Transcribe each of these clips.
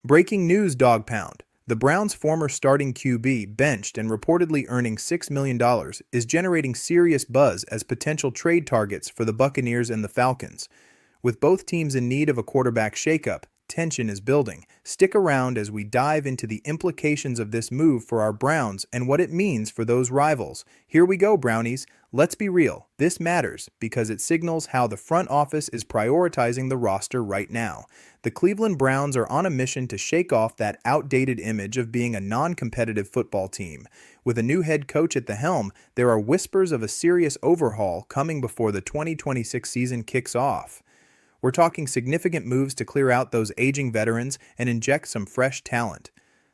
Breaking news, Dog Pound. The Browns' former starting QB, benched and reportedly earning $6 million, is generating serious buzz as potential trade targets for the Buccaneers and the Falcons. With both teams in need of a quarterback shakeup, tension is building. Stick around as we dive into the implications of this move for our Browns and what it means for those rivals. Here we go, Brownies. Let's be real. This matters because it signals how the front office is prioritizing the roster right now. The Cleveland Browns are on a mission to shake off that outdated image of being a non-competitive football team. With a new head coach at the helm, there are whispers of a serious overhaul coming before the 2026 season kicks off. We're talking significant moves to clear out those aging veterans and inject some fresh talent.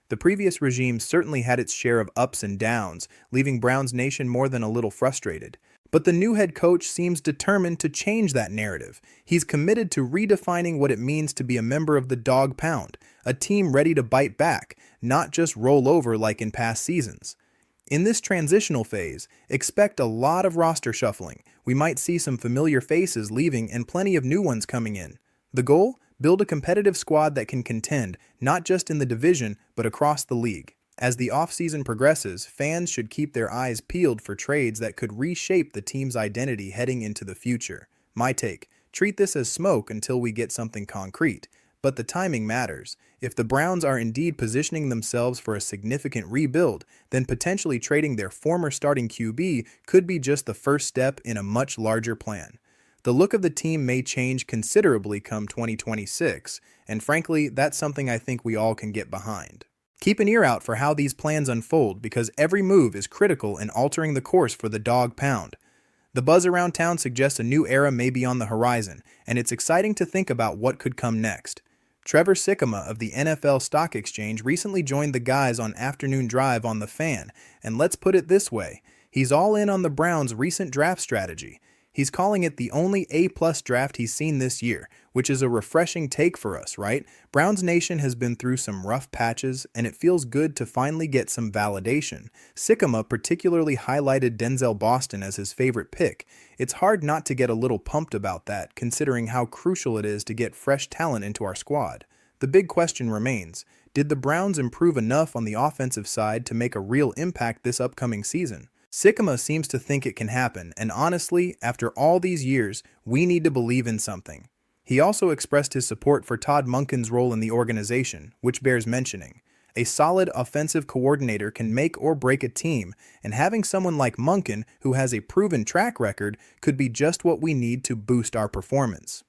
The previous regime certainly had its share of ups and downs, leaving Browns Nation more than a little frustrated. But the new head coach seems determined to change that narrative. He's committed to redefining what it means to be a member of the Dog Pound, a team ready to bite back, not just roll over like in past seasons. In this transitional phase, expect a lot of roster shuffling. We might see some familiar faces leaving and plenty of new ones coming in. The goal? Build a competitive squad that can contend, not just in the division, but across the league. As the offseason progresses, fans should keep their eyes peeled for trades that could reshape the team's identity heading into the future. My take: treat this as smoke until we get something concrete. But the timing matters. If the Browns are indeed positioning themselves for a significant rebuild, then potentially trading their former starting QB could be just the first step in a much larger plan. The look of the team may change considerably come 2026, and frankly, that's something I think we all can get behind. Keep an ear out for how these plans unfold because every move is critical in altering the course for the Dog Pound. The buzz around town suggests a new era may be on the horizon, and it's exciting to think about what could come next. Trevor Sikkema of the NFL Stock Exchange recently joined the guys on Afternoon Drive on The Fan, and let's put it this way, he's all in on the Browns' recent draft strategy. He's calling it the only A-plus draft he's seen this year, which is a refreshing take for us, right? Browns Nation has been through some rough patches, and it feels good to finally get some validation. Sikkema particularly highlighted Denzel Boston as his favorite pick. It's hard not to get a little pumped about that, considering how crucial it is to get fresh talent into our squad. The big question remains, did the Browns improve enough on the offensive side to make a real impact this upcoming season? Sikkema seems to think it can happen, and honestly, after all these years, we need to believe in something. He also expressed his support for Todd Monken's role in the organization, which bears mentioning. A solid offensive coordinator can make or break a team, and having someone like Monken, who has a proven track record, could be just what we need to boost our performance.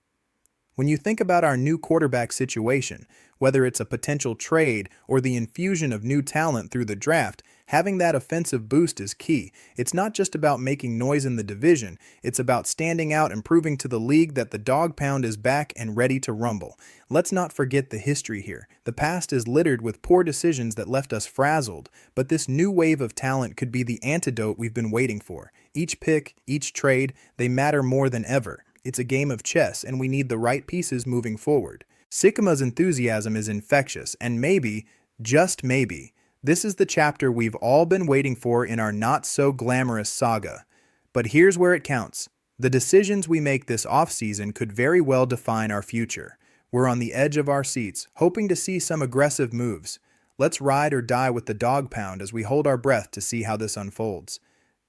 When you think about our new quarterback situation, whether it's a potential trade or the infusion of new talent through the draft, having that offensive boost is key. It's not just about making noise in the division, it's about standing out and proving to the league that the Dog Pound is back and ready to rumble. Let's not forget the history here. The past is littered with poor decisions that left us frazzled, but this new wave of talent could be the antidote we've been waiting for. Each pick, each trade, they matter more than ever. It's a game of chess, and we need the right pieces moving forward. Sikkema's enthusiasm is infectious, and maybe, just maybe, this is the chapter we've all been waiting for in our not-so-glamorous saga. But here's where it counts. The decisions we make this offseason could very well define our future. We're on the edge of our seats, hoping to see some aggressive moves. Let's ride or die with the Dog Pound as we hold our breath to see how this unfolds.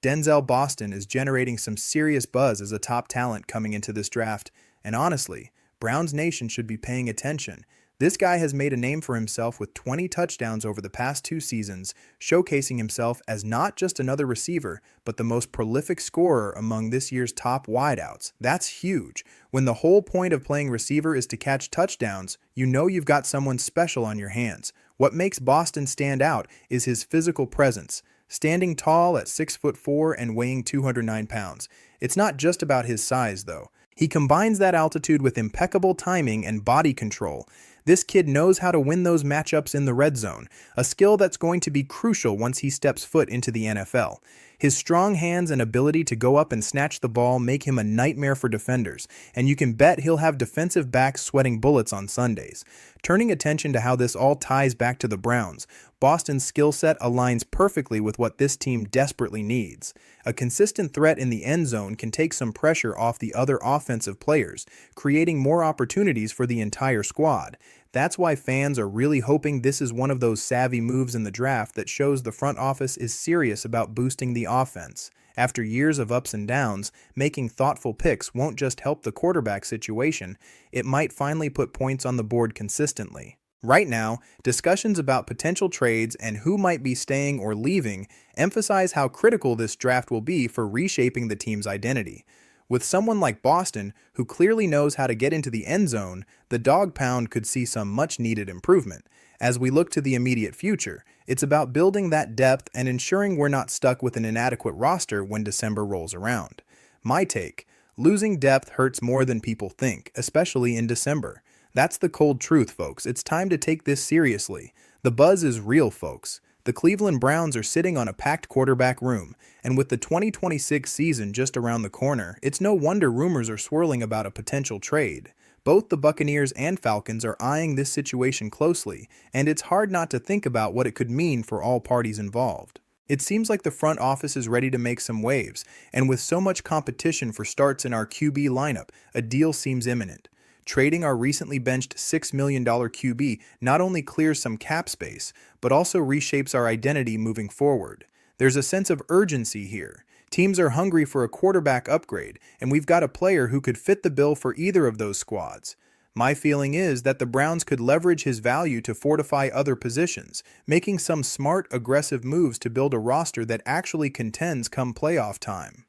Denzel Boston is generating some serious buzz as a top talent coming into this draft, and honestly, Browns Nation should be paying attention. This guy has made a name for himself with 20 touchdowns over the past 2 seasons, showcasing himself as not just another receiver, but the most prolific scorer among this year's top wideouts. That's huge. When the whole point of playing receiver is to catch touchdowns, you know you've got someone special on your hands. What makes Boston stand out is his physical presence. Standing tall at 6'4" and weighing 209 pounds. It's not just about his size, though. He combines that altitude with impeccable timing and body control. This kid knows how to win those matchups in the red zone, a skill that's going to be crucial once he steps foot into the NFL. His strong hands and ability to go up and snatch the ball make him a nightmare for defenders, and you can bet he'll have defensive backs sweating bullets on Sundays. Turning attention to how this all ties back to the Browns, Boston's skill set aligns perfectly with what this team desperately needs. A consistent threat in the end zone can take some pressure off the other offensive players, creating more opportunities for the entire squad. That's why fans are really hoping this is one of those savvy moves in the draft that shows the front office is serious about boosting the offense. After years of ups and downs, making thoughtful picks won't just help the quarterback situation, it might finally put points on the board consistently. Right now, discussions about potential trades and who might be staying or leaving emphasize how critical this draft will be for reshaping the team's identity. With someone like Boston, who clearly knows how to get into the end zone, the dog pound could see some much-needed improvement. As we look to the immediate future, it's about building that depth and ensuring we're not stuck with an inadequate roster when December rolls around. My take: losing depth hurts more than people think, especially in December. That's the cold truth, folks. It's time to take this seriously. The buzz is real, folks. The Cleveland Browns are sitting on a packed quarterback room, and with the 2026 season just around the corner, it's no wonder rumors are swirling about a potential trade. Both the Buccaneers and Falcons are eyeing this situation closely, and it's hard not to think about what it could mean for all parties involved. It seems like the front office is ready to make some waves, and with so much competition for starts in our QB lineup, a deal seems imminent. Trading our recently benched $6 million QB not only clears some cap space, but also reshapes our identity moving forward. There's a sense of urgency here. Teams are hungry for a quarterback upgrade, and we've got a player who could fit the bill for either of those squads. My feeling is that the Browns could leverage his value to fortify other positions, making some smart, aggressive moves to build a roster that actually contends come playoff time.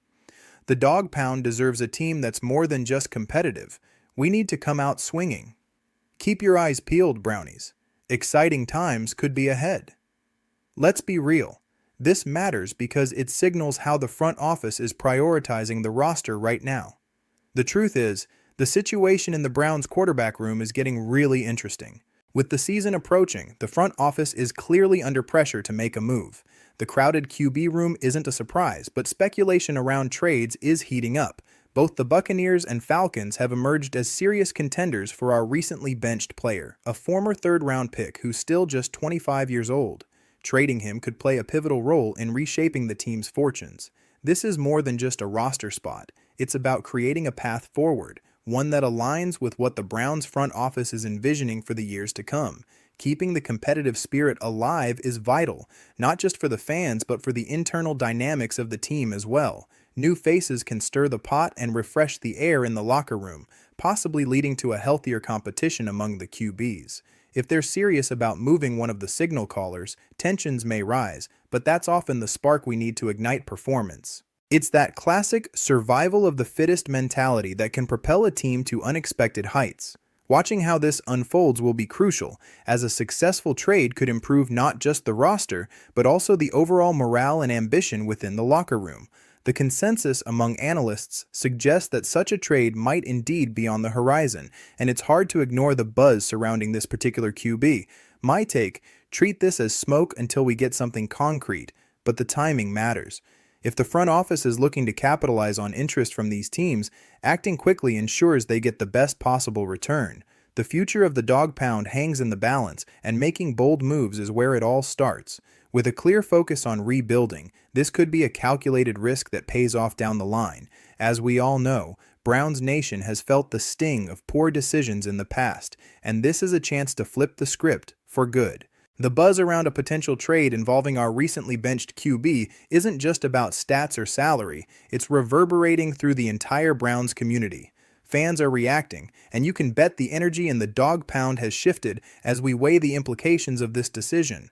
The dog pound deserves a team that's more than just competitive. We need to come out swinging. Keep your eyes peeled, Brownies. Exciting times could be ahead. Let's be real. This matters because it signals how the front office is prioritizing the roster right now. The truth is, the situation in the Browns quarterback room is getting really interesting. With the season approaching, the front office is clearly under pressure to make a move. The crowded QB room isn't a surprise, but speculation around trades is heating up. Both the Buccaneers and Falcons have emerged as serious contenders for our recently benched player, a former third-round pick who's still just 25 years old. Trading him could play a pivotal role in reshaping the team's fortunes. This is more than just a roster spot. It's about creating a path forward, one that aligns with what the Browns front office is envisioning for the years to come. Keeping the competitive spirit alive is vital, not just for the fans but for the internal dynamics of the team as well. New faces can stir the pot and refresh the air in the locker room, possibly leading to a healthier competition among the QBs. If they're serious about moving one of the signal callers, tensions may rise, but that's often the spark we need to ignite performance. It's that classic survival of the fittest mentality that can propel a team to unexpected heights. Watching how this unfolds will be crucial, as a successful trade could improve not just the roster, but also the overall morale and ambition within the locker room. The consensus among analysts suggests that such a trade might indeed be on the horizon, and it's hard to ignore the buzz surrounding this particular QB. My take: treat this as smoke until we get something concrete, but the timing matters. If the front office is looking to capitalize on interest from these teams, acting quickly ensures they get the best possible return. The future of the dog pound hangs in the balance, and making bold moves is where it all starts. With a clear focus on rebuilding, this could be a calculated risk that pays off down the line. As we all know, Browns Nation has felt the sting of poor decisions in the past, and this is a chance to flip the script for good. The buzz around a potential trade involving our recently benched QB isn't just about stats or salary, it's reverberating through the entire Browns community. Fans are reacting, and you can bet the energy in the dog pound has shifted as we weigh the implications of this decision.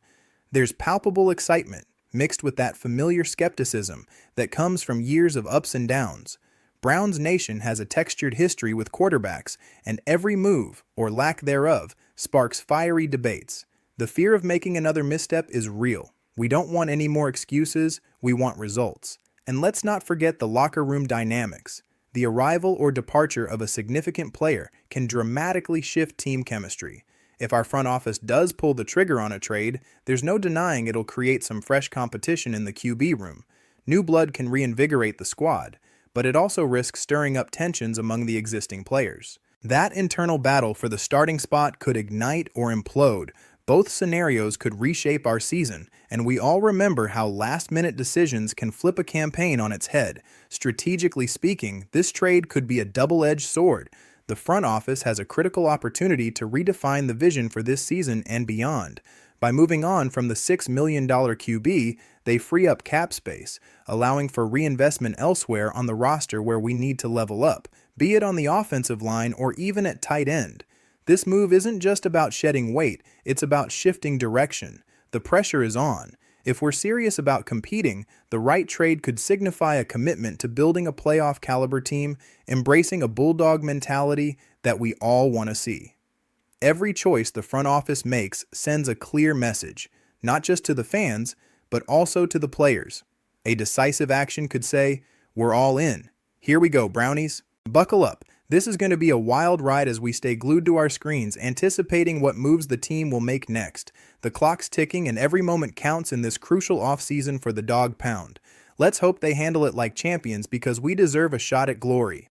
There's palpable excitement, mixed with that familiar skepticism that comes from years of ups and downs. Browns Nation has a textured history with quarterbacks, and every move, or lack thereof, sparks fiery debates. The fear of making another misstep is real. We don't want any more excuses, we want results. And let's not forget the locker room dynamics. The arrival or departure of a significant player can dramatically shift team chemistry. If our front office does pull the trigger on a trade, there's no denying it'll create some fresh competition in the QB room. New blood can reinvigorate the squad, but it also risks stirring up tensions among the existing players. That internal battle for the starting spot could ignite or implode. Both scenarios could reshape our season, and we all remember how last-minute decisions can flip a campaign on its head. Strategically speaking, this trade could be a double-edged sword. The front office has a critical opportunity to redefine the vision for this season and beyond. By moving on from the $6 million QB, they free up cap space, allowing for reinvestment elsewhere on the roster where we need to level up, be it on the offensive line or even at tight end. This move isn't just about shedding weight, it's about shifting direction. The pressure is on. If we're serious about competing, the right trade could signify a commitment to building a playoff caliber team, embracing a bulldog mentality that we all want to see. Every choice the front office makes sends a clear message, not just to the fans, but also to the players. A decisive action could say, "We're all in. Here we go, Brownies." Buckle up. This is going to be a wild ride as we stay glued to our screens, anticipating what moves the team will make next. The clock's ticking and every moment counts in this crucial offseason for the Dog Pound. Let's hope they handle it like champions because we deserve a shot at glory.